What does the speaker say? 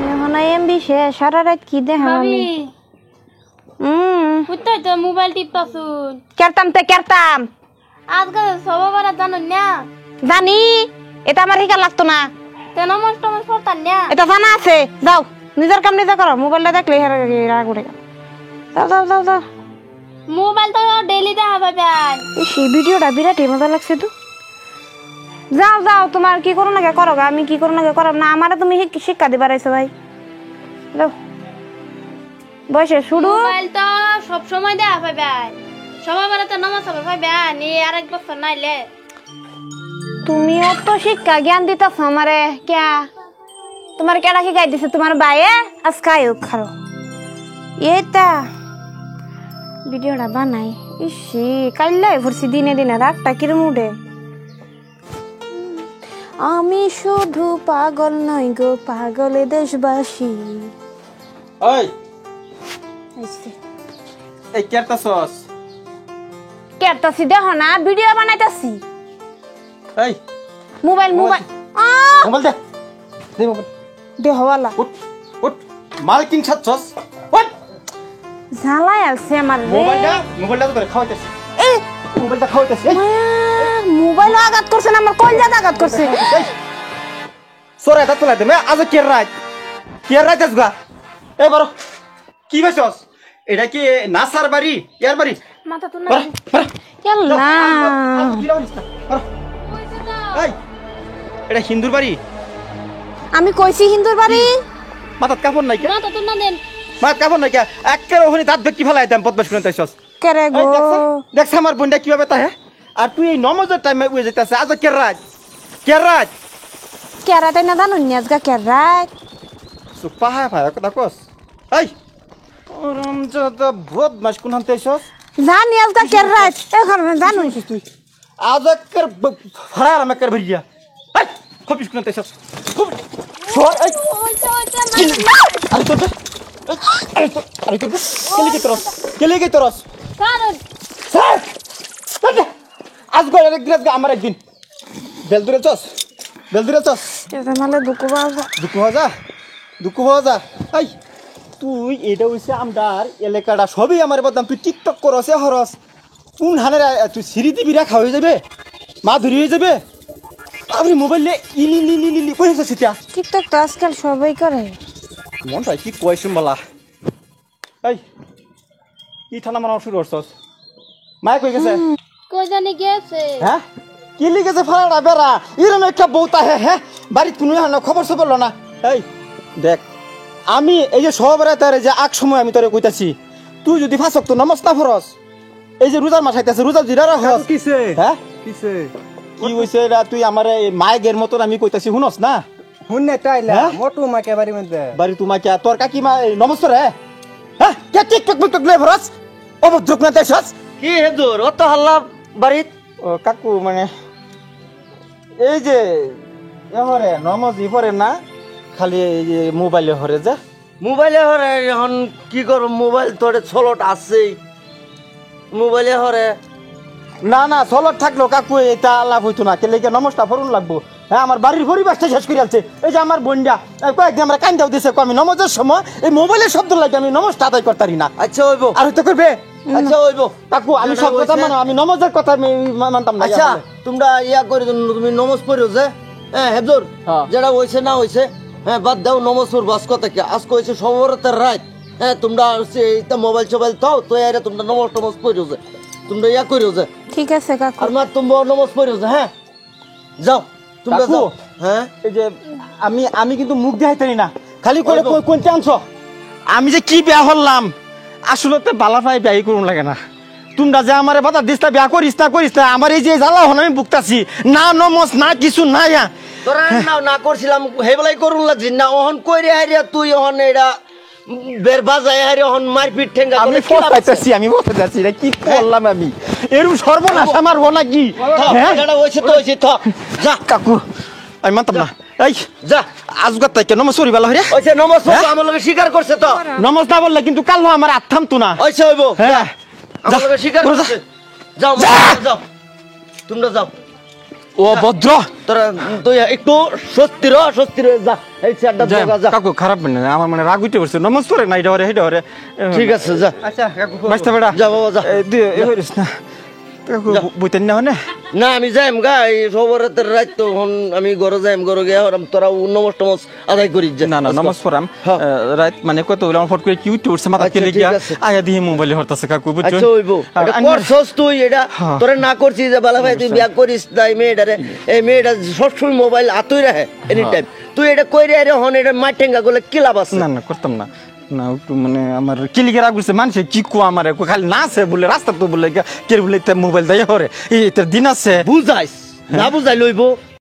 এখন এমবি শেষ সারা রাত কি দেখা আমি কোথায় তো মোবাইল টিপতাছুন কেরতাম আজকাল সবাই জানো না জানি এটা আমার হিকা লাগতো না তেন নষ্ট করতাম না এটা জানা আছে যাও নিজের কাম নিজে করো মোবাইলটা দেখলে রাগ উঠে যাও যাও যাও যাও মোবাইল তো ডেইলি দেখা পাবে সেই ভিডিওটা বিরাট মজা লাগছে তো যাও যাও তোমার কি করো না করো আমি কি করো না করো না আমারে তুমি শিক্ষা দিবার আইছো ভাই যাও বসে শুরু মোবাইল তো সব সময় দেখা পাবে সবাই তো নামাজ হবে পাবে নি আরেক বছর নাইলে তুমি অত শিক্ষা জ্ঞান দিতেছ আমারে ক্যা তোমার কেডা শিখাই দিছে তোমার বাইয়ে আজকে আয়ুক খারো এটা ভিডিওটা বানাই ইসি কাইলাই ভরছি দিনে দিনে রাগটা কিরম উঠে আমি শুধু পাগল নই গো পাগলে দেশবাসী ওই এই কেরতাছস কেরতাছি দেখো না ভিডিও বানাইতাছি এই মোবাইল মোবাইল মোবাইল দে মোবাইল দেহওয়ালা উঠ উঠ মালকিন ছাচ্ছস উঠ ঝালাই আছে আমার মোবাইলটা তো করে খাওয়াইতেছি এই মোবাইলটা খাওয়াইতেছি মোবাইল আঘাত করছে না আমার কলজাত আঘাত করছে সোরে এটা তোলা দে মে আজ কে রাত আসগা এই বড় কি কইছস এটা কি নাসার বাড়ি ইয়ার বাড়ি মাথা তো না ইয়াল্লা এই এটা হিন্দুর বাড়ি আমি কইছি হিন্দুর বাড়ি মাথাত কাপড় নাই কে মাথা তো না দেন মাথাত কাপড় নাই কে একের ওখানে দাঁত বেকি ফেলাই দাম বদমাশ করে তাইছস কেরে গো দেখছ আমার বোনটা কিভাবে তাহে আর তুই এই নমাজের টাইমে উয়ে যাইতাছে আজ কে রাত কেরা তাই না জানো নিয়াজগা কেরাত সুপাহায় ভাই কথা কস এই ওরম যত বদমাশ কোন হানতেছস জান নিয়াজগা কেরাত এখন জানো তুই আজ একের ফাড়ার আমাকে ভরিয়া এই খপিস কোন হানতেছস খুব সর এই আরে তো আরে তো কেলে কে তোরস কারণ স্যার আজ গো একদিন আমার একদিন বেল দূরে চস এটা নালে দুঃখ হওয়া এই তুই এটা হইছে আমদার এলাকাটা সবই আমার বদনাম তুই টিকটক করস হরস কোন হানের তুই সিঁড়ি দিবি রাখা হয়ে যাবে মা ধরি হয়ে যাবে আপনি মোবাইলে ইলি কইছে সেটা টিকটক তো আজকাল সবাই করে মন ভাই কি কইছুম বলা এই কি ঠান্ডা মারা শুরু করছস মায় কই গেছে কই জানি গেছে হ্যাঁ কি লিখেছে ফাড়া বেড়া এরম একটা বউতা হ্যাঁ বাড়ির কোনো খবর সবর না এই দেখ আমি এই যে সবার তারে যে আগ সময় আমি তোরে কইতাছি তুই যদি ফাঁসক তো নামাজ না ফরস এই যে রোজার মাস আইতাছে রোজা জিরা রাখস কিসে হ্যাঁ কিসে কি হইছে এটা তুই আমার এই মায়ের মতন আমি কইতাছি শুনস না হুন্নে তাইলা হ্যাঁ? মোটু মাকে বাড়ি মধ্যে বাড়ি তোমাকে তোর কাকি মা নমস্কার হ্যাঁ কে টিকটক মিকটক লে ফরস অভদ্রক না দেশস কি হেদুর অত হাল্লা বাড়িত ও কাকু মানে এই যে এহরে নমাজি পড়ে না খালি এই যে মোবাইলে হরে যা মোবাইলে হরে এখন কি করব মোবাইল তোরে ছলট আছেই মোবাইলে হরে না চলত থাকলো কাকু এটা লাভ হইতো না কেলে নমস্কার ফরুন লাগবো হ্যাঁ আমার বাড়ির পরিবেশটা শেষ করে আছে এই যে আমার বোনটা কয়েকদিন আমরা কান্দাও দিছে আমি নমাজের সময় এই মোবাইলের শব্দ লাগে আমি নমস্কার আদায় করতারি না আচ্ছা হইব আর হইতে করবে আচ্ছা হইব কাকু আমি সব কথা মানো আমি নমাজের কথা আমি মানতাম না আচ্ছা তোমরা ইয়া করে তুমি নমাজ পড়ো যে হ্যাঁ হেদুর হ্যাঁ। যেটা হইছে না হইছে হ্যাঁ বাদ দাও নমাজ পড়বো আজ কথা কি আজকে হইছে সবরতের রাত হ্যাঁ তোমরা এইটা মোবাইল টোবাইল থাও তো এরা তোমরা নমাজ টমাজ পড়ো যে তোমরা ইয়া করো যে ঠিক আছে কাকু আর মা তোমরা নমাজ পড়ো যে হ্যাঁ যাও তোমরা কাকু, যাও হ্যাঁ এই যে আমি কিন্তু মুখ দেখাইতারি না খালি করে কোনটা অংশ আমি যে কি বিয়া হলাম আসলে তো বালা পাই বিয়াই করুন লাগে না তোমরা যে আমার বাধা দিস্তা বিয়া করিস না আমার এই যে জ্বালা হন আমি বুকতাছি না নমস না কিছু না ইয়া তোরা না করছিলাম হেবলাই করুন লাগছি না ওহন কইরে হারিয়া তুই ওহন এটা বের বাজায় হারিয়া ওহন মারপিট ঠেঙ্গা আমি পস্তাইতেছি আমি বলতেছি এটা কি করলাম আমি এরকম সর্বনাশ আমার হো নাকি হ্যাঁ যেটা হইছে তো হইছে থ যা কাকু আমি মানতাম না এই যা আজগার তাই কেন সরি বালা হইরে হইছে নমস্কার হ্যাঁ? আমার লগে স্বীকার করছে তো নমস না বললে কিন্তু কাল আমার আত্মাম তো না হইছে হইব হ্যাঁ আমার লগে স্বীকার যা। করছে যাও যা। যাও তোমরা যাও ও ভদ্র তোরা তুই একটু স্বস্তির যা এই চেয়ারটা যাই, দোকা যা কাকু খারাপ না আমার মানে রাগ উঠে পড়ছে নমস্কার না এটা হরে হেটা হরে ঠিক আছে যা আচ্ছা কাকু বাঁচতে বেড়া যা বাবা যা এ হইরিস না কাকু বুঝতেন না মানে না আমি যাইম গা এই সবরাতের রাত তো হন আমি ঘরে যাইম ঘরে গিয়ে হরাম তোরা নমস টমস আদায় করিস যা না না নমস্কার হ্যাঁ। রাত মানে কত হইলো ফট করে কি উঠে উঠছে মাথা আচ্ছা, কেলে ঠিক গিয়া আছে। আয়া দিয়ে মোবাইলে হরতাছে কাকু বুঝছো আচ্ছা হইবো আর এটা আইনা- করছস তুই এটা হ্যাঁ। তোরা না করছিস যে বালা ভাই তুই বিয়া করিস তাই মেয়েটারে এই মেয়েটা সবসময় মোবাইল হাতুই রাখে এনি টাইম তুই এটা কইরে আরে হন এটা মাঠেঙ্গা গুলো কি লাভ আছে না না করতাম না না একটু মানে আমার কিলিকে রাগ করছে মানুষে কি কো আমার খালি না আছে বলে রাস্তা তো বলে কে বলে মোবাইল দেয় হরে এই দিন আছে বুঝাইস না বুঝাই লইবো